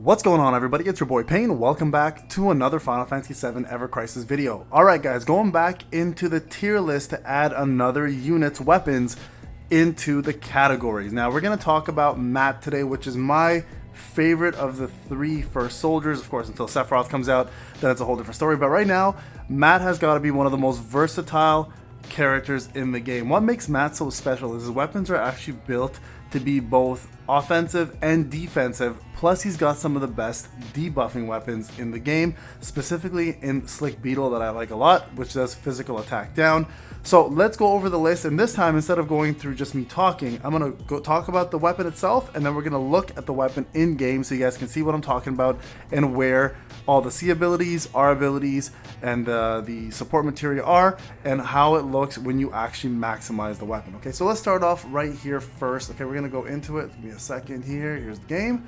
What's going on, everybody? It's your boy Payne. Welcome back to another Final Fantasy VII Ever Crisis video. Alright guys, going back into the tier list to add another unit's weapons into the categories. Now we're going to talk about Matt today, which is my favorite of the three first soldiers. Of course, until Sephiroth comes out, then it's a whole different story. But right now, Matt has got to be one of the most versatile characters in the game. What makes Matt so special is his weapons are actually built to be both offensive and defensive, plus he's got some of the best debuffing weapons in the game, specifically in Slick Beetle that I like a lot, which does physical attack down. So let's go over the list, and this time, instead of going through just me talking, I'm going to go talk about the weapon itself, and then we're going to look at the weapon in game so you guys can see what I'm talking about and where all the C abilities, R abilities, and the support material are, and how it looks when you actually maximize the weapon. Okay, so let's start off right here first. Okay, we're going to go into it. Give me a second here. Here's the game.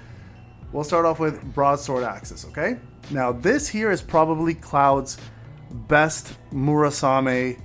We'll start off with Broadsword Axis, okay? Now, this here is probably Cloud's best Murasame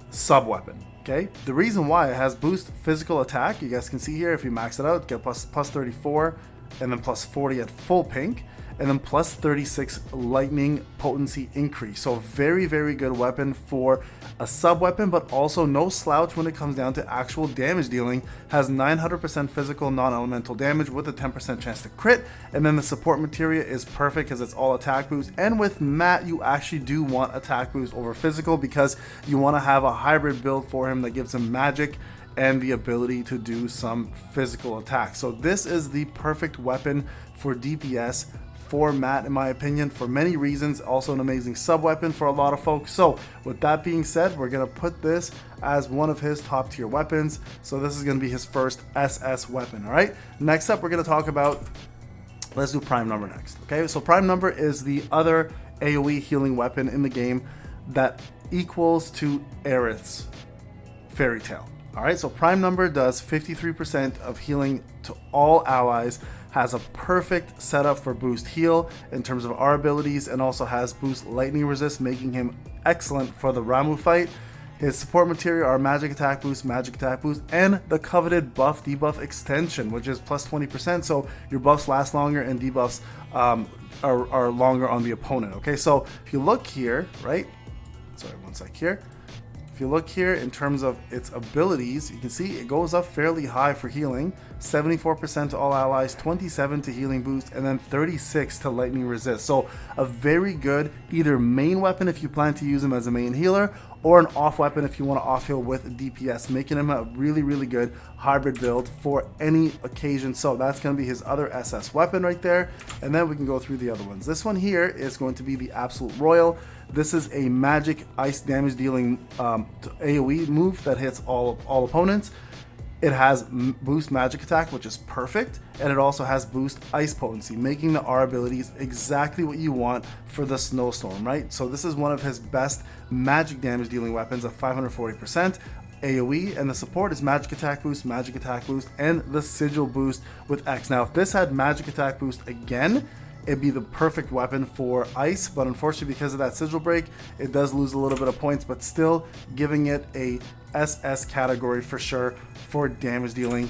sub-weapon, okay? The reason why it has boost physical attack, you guys can see here, if you max it out, get plus 34, and then plus 40 at full pink, and then plus 36 lightning potency increase. So very, very good weapon for a sub weapon, but also no slouch when it comes down to actual damage dealing. Has 900% physical non-elemental damage with a 10% chance to crit, and then the support materia is perfect because it's all attack boost. And with Matt, you actually do want attack boost over physical because you want to have a hybrid build for him that gives him magic and the ability to do some physical attack. So this is the perfect weapon for DPS for Matt, in my opinion, for many reasons. Also an amazing sub weapon for a lot of folks. So with that being said, we're gonna put this as one of his top tier weapons. So this is gonna be his first SS weapon. All right, next up we're gonna talk about, let's do Prime Number next. Okay, so Prime Number is the other AoE healing weapon in the game that equals to Aerith's Fairy Tail. All right, so Prime Number does 53% of healing to all allies, has a perfect setup for boost heal in terms of our abilities, and also has boost lightning resist, making him excellent for the Ramuh fight. His support material are magic attack boost, and the coveted buff debuff extension, which is plus 20%, so your buffs last longer and debuffs are longer on the opponent. Okay, so if you look here, right, sorry, one sec here. If you look here in terms of its abilities, you can see it goes up fairly high for healing, 74% to all allies, 27 to healing boost, and then 36 to lightning resist. So a very good either main weapon if you plan to use him as a main healer, or an off weapon if you want to off heal with DPS, making him a really, really good hybrid build for any occasion. So that's going to be his other SS weapon right there. And then we can go through the other ones. This one here is going to be the Absolute Royal. This is a magic ice damage dealing AoE move that hits all opponents. It has boost magic attack, which is perfect, and it also has boost ice potency, making the R abilities exactly what you want for the snowstorm, right? So this is one of his best magic damage dealing weapons at 540% AoE, and the support is magic attack boost, and the sigil boost with X. Now, if this had magic attack boost again, it'd be the perfect weapon for ice, but unfortunately because of that sigil break, it does lose a little bit of points, but still giving it a SS category for sure for damage dealing,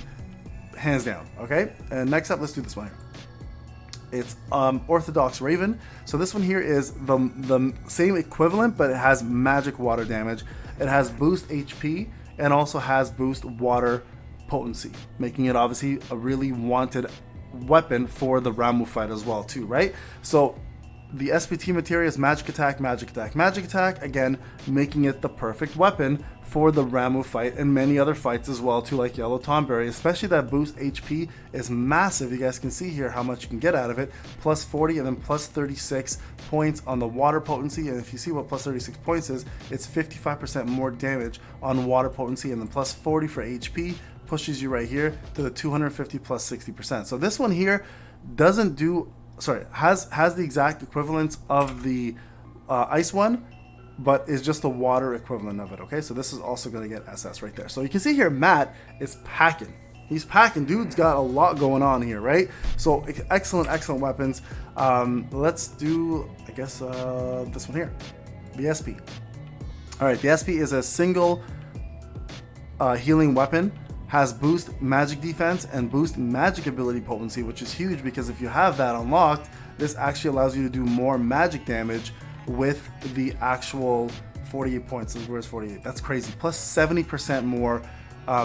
hands down. Okay, and next up, let's do this one here. It's Orthodox Raven. So this one here is the same equivalent, but it has magic water damage. It has boost HP and also has boost water potency, making it obviously a really wanted weapon for the Ramuh fight as well too, right? So the SPT material is magic attack, again making it the perfect weapon for the Ramuh fight and many other fights as well too, like Yellow Tonberry. Especially that boost HP is massive. You guys can see here how much you can get out of it. Plus 40 and then plus 36 points on the water potency, and if you see what plus 36 points is, it's 55% more damage on water potency, and then plus 40 for HP pushes you right here to the 250 plus 60%. So this one here doesn't do, sorry, has the exact equivalence of the ice one, but is just the water equivalent of it. Okay, so this is also going to get SS right there. So you can see here Matt is packing. He's packing. Dude's got a lot going on here, right? So excellent weapons. Let's do, I guess, this one here, the SP. All right, the SP is a single healing weapon has boost magic defense and boost magic ability potency, which is huge because if you have that unlocked, this actually allows you to do more magic damage with the actual 48 points. Where's 48? That's crazy. Plus 70% more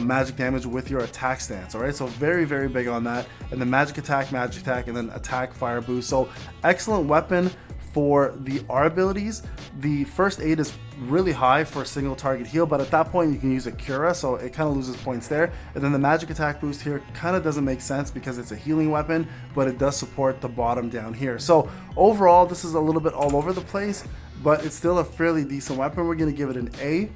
magic damage with your attack stance. All right, so very, very big on that. And then magic attack, and then attack, fire boost. So excellent weapon for the R abilities. The first aid is really high for a single target heal, but at that point you can use a Cura, so it kind of loses points there. And then the magic attack boost here kind of doesn't make sense because it's a healing weapon, but it does support the bottom down here. So overall, this is a little bit all over the place, but it's still a fairly decent weapon. We're going to give it an A,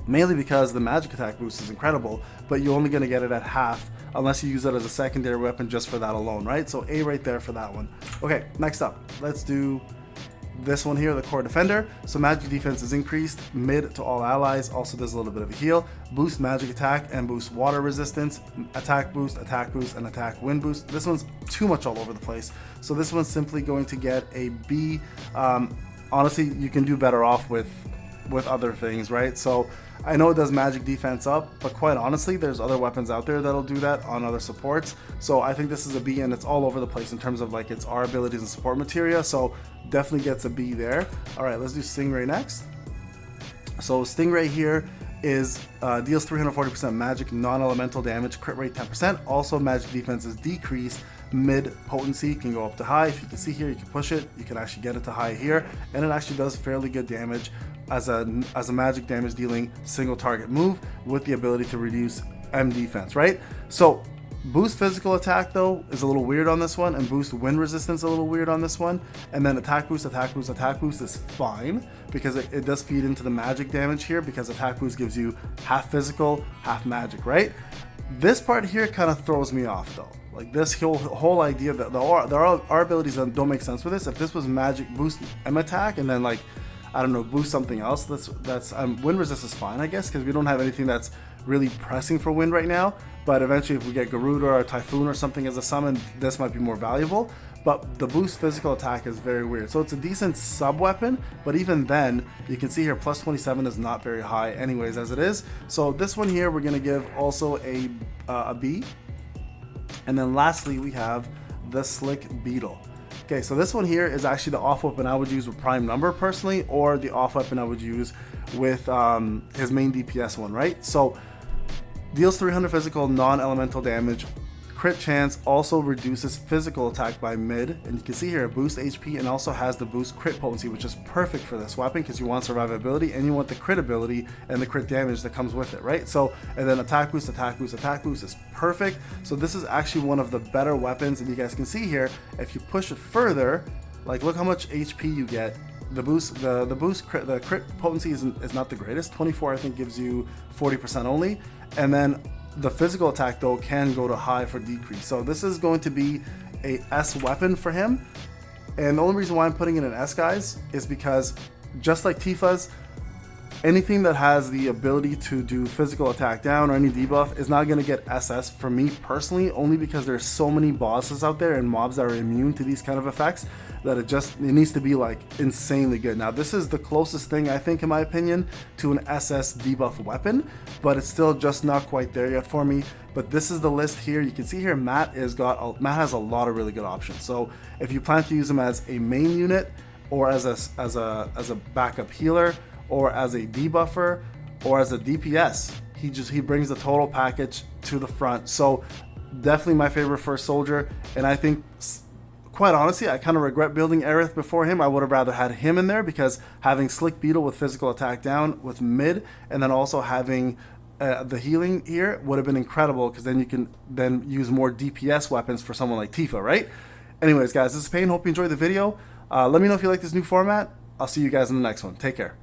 mainly because the magic attack boost is incredible, but you're only going to get it at half unless you use it as a secondary weapon just for that alone, right? So A right there for that one. Okay, next up, let's do this one here, the core defender. So magic defense is increased, mid to all allies, also does a little bit of a heal, boost magic attack and boost water resistance, attack boost, and attack wind boost. This one's too much all over the place, so this one's simply going to get a B. Honestly, you can do better off with other things, right? So I know it does magic defense up, but quite honestly, there's other weapons out there that'll do that on other supports. So I think this is a B, and it's all over the place in terms of like its R abilities and support materia. So definitely gets a B there. All right, let's do Stingray next. So Stingray here is deals 340% magic, non-elemental damage, crit rate 10%. Also magic defense is decreased. Mid potency can go up to high. If you can see here, you can push it, you can actually get it to high here, and it actually does fairly good damage as a magic damage dealing single target move with the ability to reduce M defense, right? So boost physical attack though is a little weird on this one, and boost wind resistance a little weird on this one, and then attack boost is fine because it does feed into the magic damage here, because attack boost gives you half physical, half magic, right? This part here kind of throws me off though. Like this whole idea that there are abilities that don't make sense with this. If this was magic boost M attack and then like, I don't know, boost something else, that's wind resist is fine, I guess, because we don't have anything that's really pressing for wind right now. But eventually if we get Garuda or Typhoon or something as a summon, this might be more valuable. But the boost physical attack is very weird. So it's a decent sub weapon, but even then you can see here plus 27 is not very high anyways as it is. So this one here we're gonna give also a B. And then lastly, we have the Slick Beetle. Okay, so this one here is actually the off weapon I would use with Prime Number personally, or the off weapon I would use with his main DPS one, right? So deals 300 physical non-elemental damage, crit chance, also reduces physical attack by mid, and you can see here it boosts HP and also has the boost crit potency, which is perfect for this weapon because you want survivability and you want the crit ability and the crit damage that comes with it, right? So, and then attack boost is perfect. So this is actually one of the better weapons, and you guys can see here, if you push it further, like look how much HP you get. The crit potency is not the greatest. 24 I think gives you 40% only, and then the physical attack though can go to high for decrease. So this is going to be a S weapon for him. And the only reason why I'm putting it in S, guys, is because just like Tifa's, anything that has the ability to do physical attack down or any debuff is not going to get SS for me personally, only because there's so many bosses out there and mobs that are immune to these kind of effects that it needs to be like insanely good. Now this is the closest thing I think in my opinion to an SS debuff weapon, but it's still just not quite there yet for me. But this is the list here. You can see here Matt has a lot of really good options. So if you plan to use him as a main unit or as a backup healer or as a debuffer or as a DPS, he brings the total package to the front. So definitely my favorite first soldier, and I think quite honestly I kind of regret building Aerith before him. I would have rather had him in there, because having Slick Beetle with physical attack down with mid and then also having the healing here would have been incredible, because then you can then use more DPS weapons for someone like Tifa, right? Anyways guys, this is Payne, hope you enjoyed the video. Let me know if you like this new format. I'll see you guys in the next one. Take care.